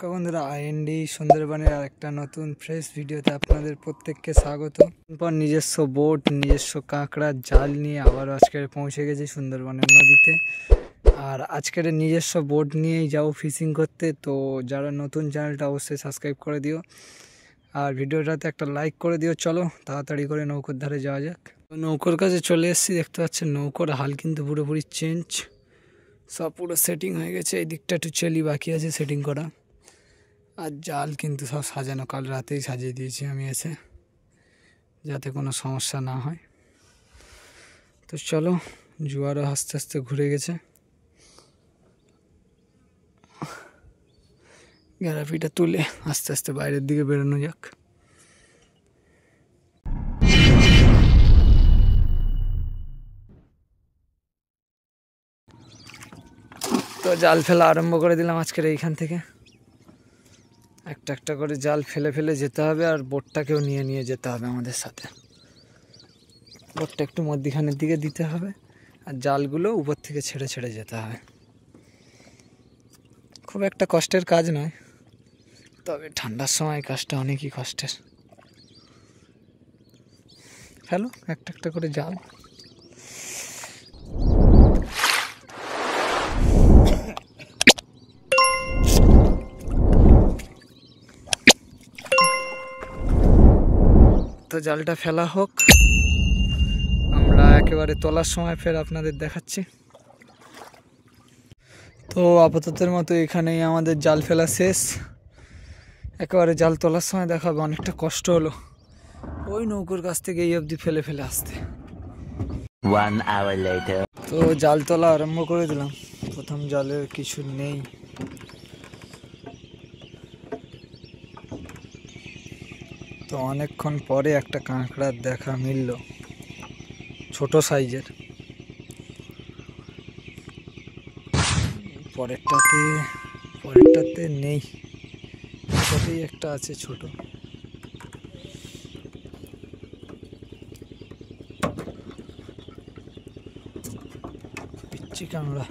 নমস্কার বন্ধুরা, আইএনডি সুন্দরবনের আরেকটা নতুন ফ্রেশ ভিডিওতে আপনাদের প্রত্যেককে স্বাগত। এরপর নিজস্ব বোট, নিজস্ব কাঁকড়ার জাল নিয়ে আবারও আজকের পৌঁছে গেছি সুন্দরবনের নদীতে। আর আজকের নিজস্ব বোট নিয়েই যাবো ফিশিং করতে। তো যারা নতুন চ্যানেলটা অবশ্যই সাবস্ক্রাইব করে দিও আর ভিডিওটাতে একটা লাইক করে দিও। চলো তাড়াতাড়ি করে নৌকোর ধারে যাওয়া যাক। নৌকোর কাছে চলে এসেছি, দেখতে পাচ্ছেন নৌকোর হাল কিন্তু পুরোপুরি চেঞ্জ, সব পুরো সেটিং হয়ে গেছে। এই দিকটা একটু চেলি বাকি আছে সেটিং করা। আর জাল কিন্তু সব সাজানো, কাল রাতেই সাজিয়ে দিয়েছি আমি এসে, যাতে কোনো সমস্যা না হয়। তো চলো, জোয়ারও আস্তে আস্তে ঘুরে গেছে, গ্যারাপিটা তুলে আস্তে আস্তে বাইরের দিকে বেরোনো যাক। তো জাল ফেলা আরম্ভ করে দিলাম আজকের এইখান থেকে। একটা একটা করে জাল ফেলে ফেলে যেতে হবে, আর বোটটাকেও নিয়ে নিয়ে যেতে হবে আমাদের সাথে। বোটটা একটু মধ্যিখানের দিকে দিতে হবে, আর জালগুলো উপর থেকে ছেড়ে ছেড়ে যেতে হবে। খুব একটা কষ্টের কাজ নয়, তবে ঠান্ডার সময় কাজটা অনেকই কষ্টের। ফেলো একটা একটা করে জাল। তো জালটা ফেলা হোক, আমরা একেবারে তোলার সময় ফের আপনাদের দেখাচ্ছি। তো আপাততের মতো এখানেই আমাদের জাল ফেলা শেষ। একেবারে জাল তোলার সময় দেখাবে, অনেকটা কষ্ট হলো ওই নৌকোর কাছ থেকে এই অবধি ফেলে ফেলে আসতে। 1 hour later. তো জাল তোলা আরম্ভ করে দিলাম। প্রথম জালে কিছু নেই, তো অনেকক্ষণ পরে একটা কাঁকড়ার দেখা মিলল, ছোট সাইজের। পরেরটাতে নেই, এটাতেই একটা আছে ছোট। পিচ্চি কাঁকড়া।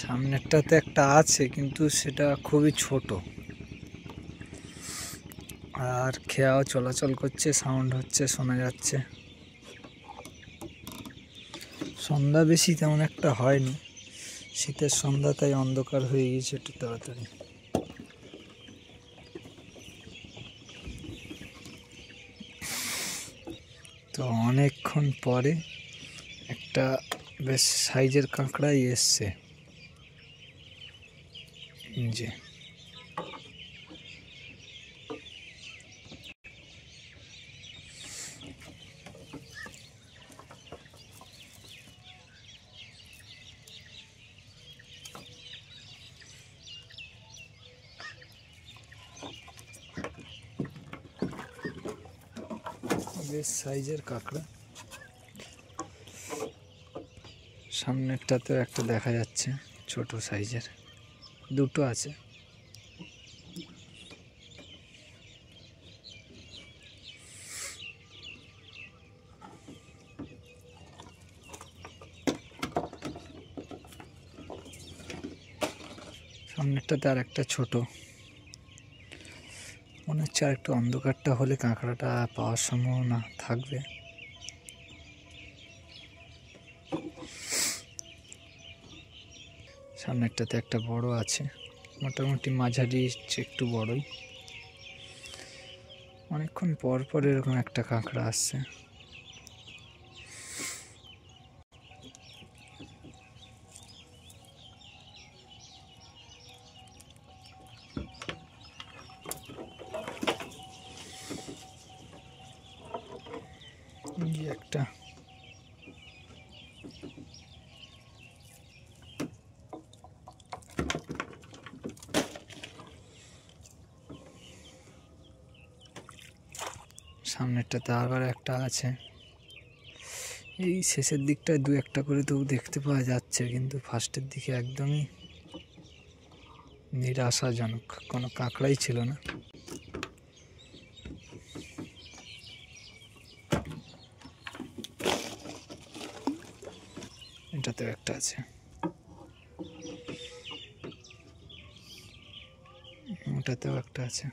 সামনেরটাতে একটা আছে, কিন্তু সেটা খুবই ছোট, আর খেয়াও চলাচল করছে, সাউন্ড হচ্ছে, শোনা যাচ্ছে। সন্ধ্যা বেশি তেমন একটা হয়নি, শীতের সন্ধ্যা, তাই অন্ধকার হয়ে গিয়েছে একটু তাড়াতাড়ি। তো অনেকক্ষণ পরে একটা বেশ সাইজের কাঁকড়াই এসছে, যে বেশ সাইজের কাঁকড়া। সামনেরটাতেও একটা দেখা যাচ্ছে ছোট সাইজের, দুটো আছে। সামনেরটাতে আর একটা ছোট, মনে হচ্ছে আর একটু অন্ধকারটা হলে কাঁকড়াটা পাওয়ার সম্ভাবনা থাকবে। সামনেরটাতে একটা বড় আছে, মোটামুটি মাঝারি, একটু বড়ই। অনেকক্ষণ পর পর এরকম একটা কাঁকড়া আসছে। একটা সামনেরটাতে আবার একটা আছে। এই শেষের দিকটায় দু একটা করে তো দেখতে পাওয়া যাচ্ছে, কিন্তু ফার্স্টের দিকে একদমই নিরাশাজনক, কোনো কাঁকড়াই ছিল না। ওটাতেও একটা আছে, ওটাতেও একটা আছে।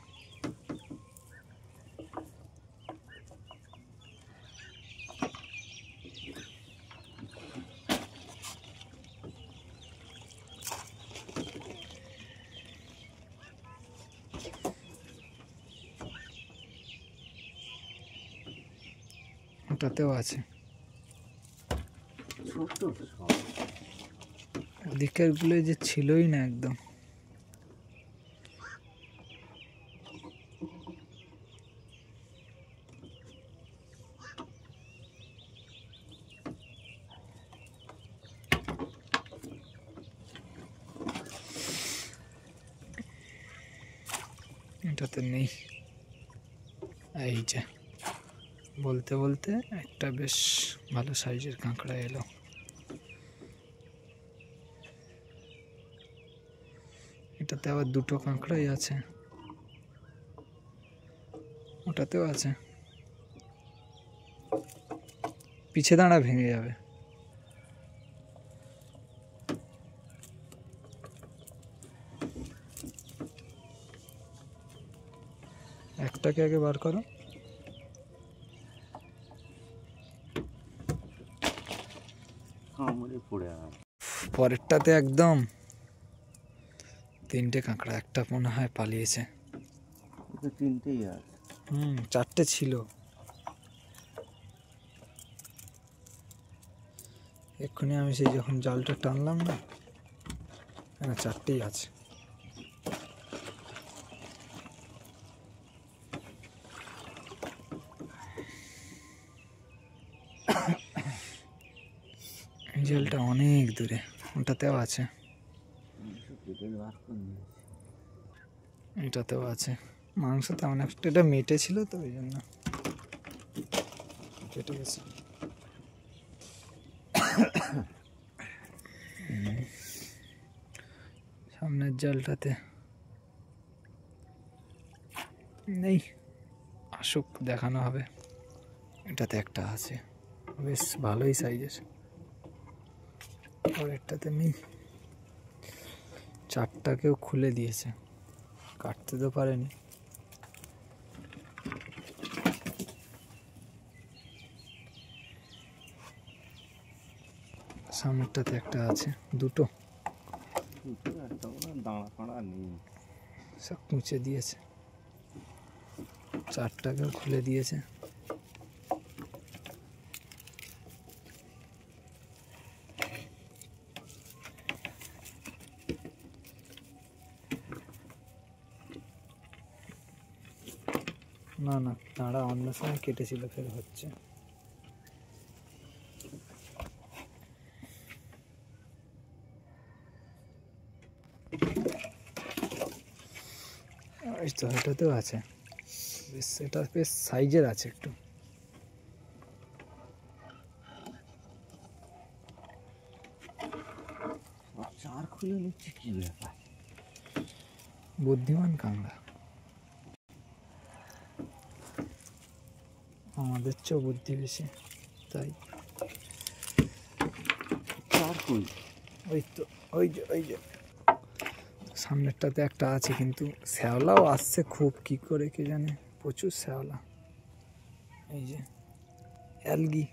ওটাতেও আছে। ওদিকের গুলো যে ছিলই না একদম। এটাতে নেই। এই যে বলতে বলতে একটা বেশ ভালো সাইজের কাঁকড়া এলো। এটাতে আবার দুটো কাঁকড়াই আছে, ওটাতেও আছে। পিছে দাঁড়া ভেঙে যাবে। একটাকে আগে বার করো। পরেরটাতে একদম তিনটে কাঁকড়া, একটা মনে হয় পালিয়েছে। তিনটেই আছে। চারটে ছিল, এক্ষুনি আমি সেই যখন জালটা টানলাম না, হ্যাঁ চারটেই আছে। জালটা অনেক দূরে, ওটাতেও আছে, এটাতেও আছে। মাংস তেমন একটা, এটা মেটে ছিল তো ওই জন্য কেটে গেছে। সামনের জালটাতে নেই, আসুক দেখানো হবে। এটাতে একটা আছে, বেশ ভালোই সাইজের। পরেরটাতে নেই। চারটাকেও খুলে দিয়েছে, কাটতে তো পারেনি। সামনেরটাতে একটা আছে, দুটো দাঁড়া ফাঁড়া নেই, সব মুছে দিয়েছে। চারটাকেও খুলে দিয়েছে। না না, দাঁড়া, অন্য সময় কেটেছিল, ফের হচ্ছে। এই তো এটাতেও আছে, বেশ এটা বেশ সাইজের আছে একটু। চার খুলে নিচ্ছে, কি ব্যাপার? বুদ্ধিমান কাঁকড়া, আমাদের চেয়েও বুদ্ধি বেশি, তাই। চার কই? ওই তো, ওই যে ওই যে সামনেরটাতে একটা আছে, কিন্তু শ্যাওলাও আসছে খুব, কি করে কে জানে, প্রচুর শ্যাওলা। এই যে অ্যালগি,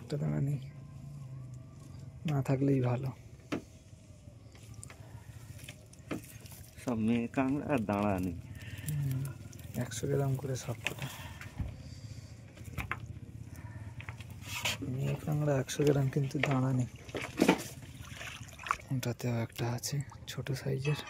একটা দানা নেই, না থাকলেই ভালো। সব মেয়ে কাঁকড়া আর দাঁড়া নেই। 100 গ্রাম করে সব কটা মেয়ে কাঁকড়া, 100 গ্রাম, কিন্তু দাঁড়া নেই। ওটাতেও একটা আছে, ছোট সাইজের।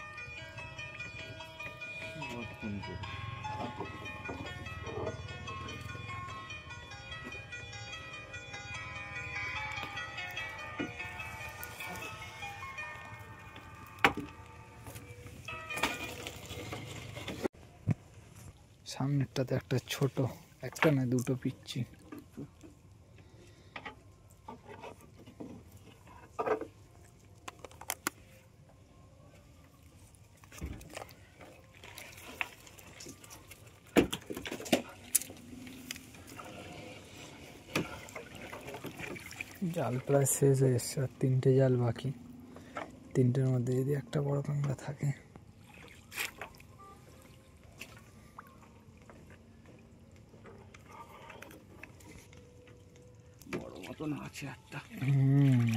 সামনেরটাতে একটা ছোট, একটা না দুটো পিচ্ছি। জাল প্রায় শেষ হয়ে এসছে, আর 3টে জাল বাকি। 3টের মধ্যে যদি একটা বড় কাঁকড়া থাকে। বড় মতন আছে একটা।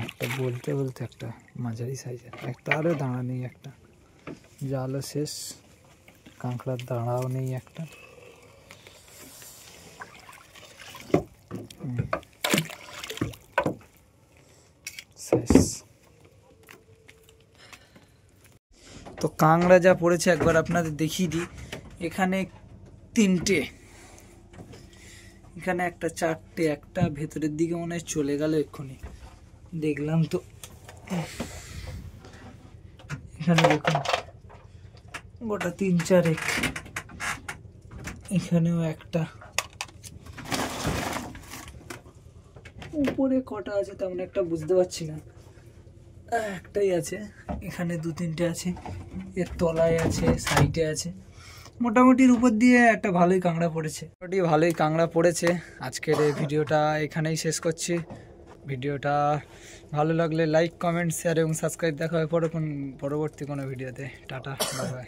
একটা বলতে বলতে একটা মাঝারি সাইজের, একটা আরও দাঁড়া নেই, একটা জালও শেষ, কাঁকড়ার দাঁড়াও নেই একটা। শেষ। তো কাঁকড়া যা পড়েছে একবার আপনাদের দেখিয়ে দিই। এখানে 3টে, এখানে একটা 4টে, একটা ভেতরের দিকে মনে হয় চলে গেল এক্ষুনি, দেখলাম তো। এখানে দেখুন গোটা 3-4 এখানেও একটা, উপরে কটা আছে তেমন একটা বুঝতে পারছি না, একটাই আছে। এখানে 2-3টে আছে, এর তলায় আছে, সাইডে আছে। মোটামুটির উপর দিয়ে একটা ভালোই কাঁকড়া পড়েছে, আজকের এই ভিডিওটা এখানেই শেষ করছি। ভিডিওটা ভালো লাগলে লাইক, কমেন্ট, শেয়ার এবং সাবস্ক্রাইব। দেখা হয় পরবর্তী কোনো ভিডিওতে। Tata, bye bye.